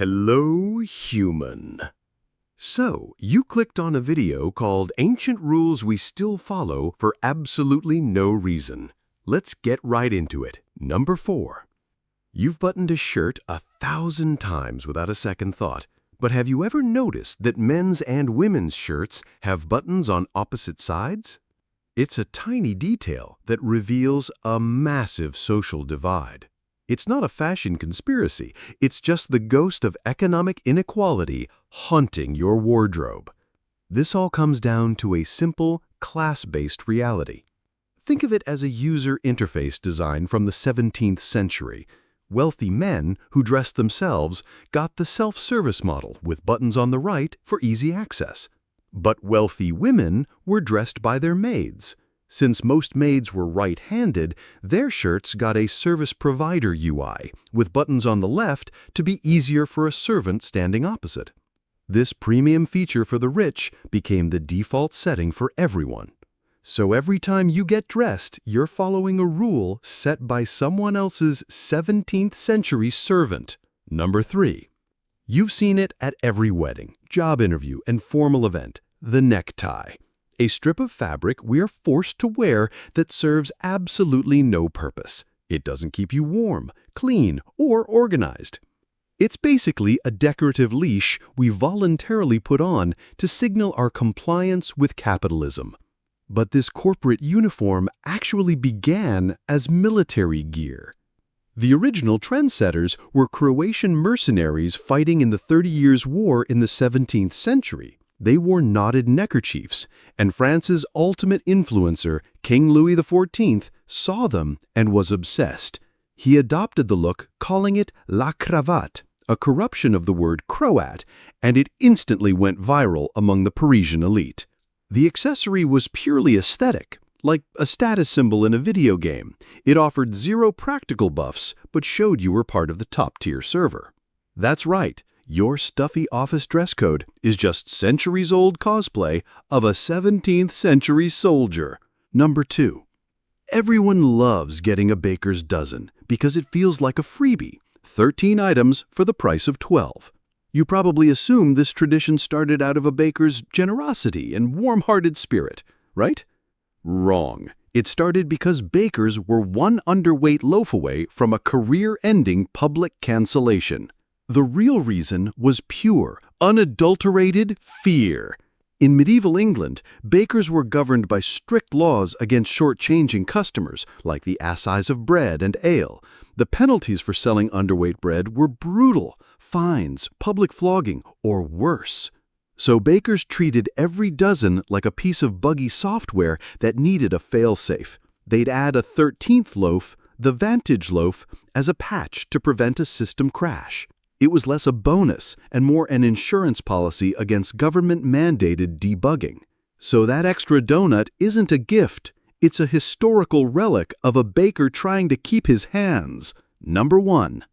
Hello, human. So, you clicked on a video called Ancient Rules We Still Follow for Absolutely No Reason. Let's get right into it. Number 4. You've buttoned a shirt 1,000 times without a second thought, but have you ever noticed that men's and women's shirts have buttons on opposite sides? It's a tiny detail that reveals a massive social divide. It's not a fashion conspiracy, it's just the ghost of economic inequality haunting your wardrobe. This all comes down to a simple, class-based reality. Think of it as a user interface design from the 17th century. Wealthy men who dressed themselves got the self-service model with buttons on the right for easy access. But wealthy women were dressed by their maids. Since most maids were right-handed, their shirts got a service provider UI, with buttons on the left to be easier for a servant standing opposite. This premium feature for the rich became the default setting for everyone. So every time you get dressed, you're following a rule set by someone else's 17th century servant. Number 3. You've seen it at every wedding, job interview, and formal event, the necktie. A strip of fabric we are forced to wear that serves absolutely no purpose. It doesn't keep you warm, clean, or organized. It's basically a decorative leash we voluntarily put on to signal our compliance with capitalism. But this corporate uniform actually began as military gear. The original trendsetters were Croatian mercenaries fighting in the 30 Years' War in the 17th century. They wore knotted neckerchiefs, and France's ultimate influencer, King Louis XIV, saw them and was obsessed. He adopted the look, calling it la cravate, a corruption of the word Croat, and it instantly went viral among the Parisian elite. The accessory was purely aesthetic, like a status symbol in a video game. It offered zero practical buffs, but showed you were part of the top-tier server. That's right. Your stuffy office dress code is just centuries-old cosplay of a 17th century soldier. Number 2. Everyone loves getting a baker's dozen because it feels like a freebie. 13 items for the price of 12. You probably assume this tradition started out of a baker's generosity and warm-hearted spirit, right? Wrong. It started because bakers were one underweight loaf away from a career-ending public cancellation. The real reason was pure, unadulterated fear. In medieval England, bakers were governed by strict laws against shortchanging customers, like the assize of bread and ale. The penalties for selling underweight bread were brutal: fines, public flogging, or worse. So bakers treated every dozen like a piece of buggy software that needed a fail-safe. They'd add a 13th loaf, the Vantage loaf, as a patch to prevent a system crash. It was less a bonus and more an insurance policy against government-mandated debugging. So that extra donut isn't a gift. It's a historical relic of a baker trying to keep his hands. Number 1.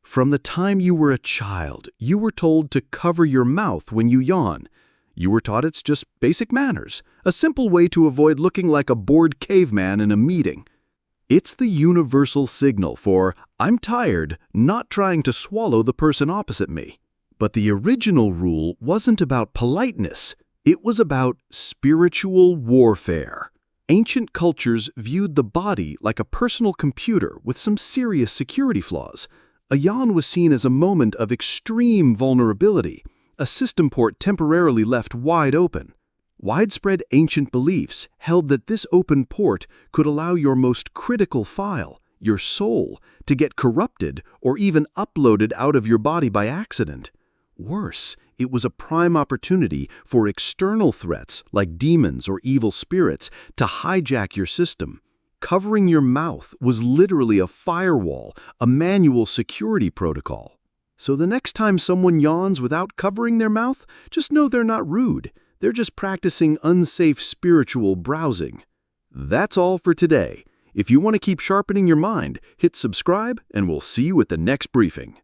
From the time you were a child, you were told to cover your mouth when you yawn. You were taught it's just basic manners, a simple way to avoid looking like a bored caveman in a meeting. It's the universal signal for, I'm tired, not trying to swallow the person opposite me. But the original rule wasn't about politeness. It was about spiritual warfare. Ancient cultures viewed the body like a personal computer with some serious security flaws. A yawn was seen as a moment of extreme vulnerability, a system port temporarily left wide open. Widespread ancient beliefs held that this open port could allow your most critical file, your soul, to get corrupted or even uploaded out of your body by accident. Worse, it was a prime opportunity for external threats like demons or evil spirits to hijack your system. Covering your mouth was literally a firewall, a manual security protocol. So the next time someone yawns without covering their mouth, just know they're not rude. They're just practicing unsafe spiritual browsing. That's all for today. If you want to keep sharpening your mind, hit subscribe and we'll see you at the next briefing.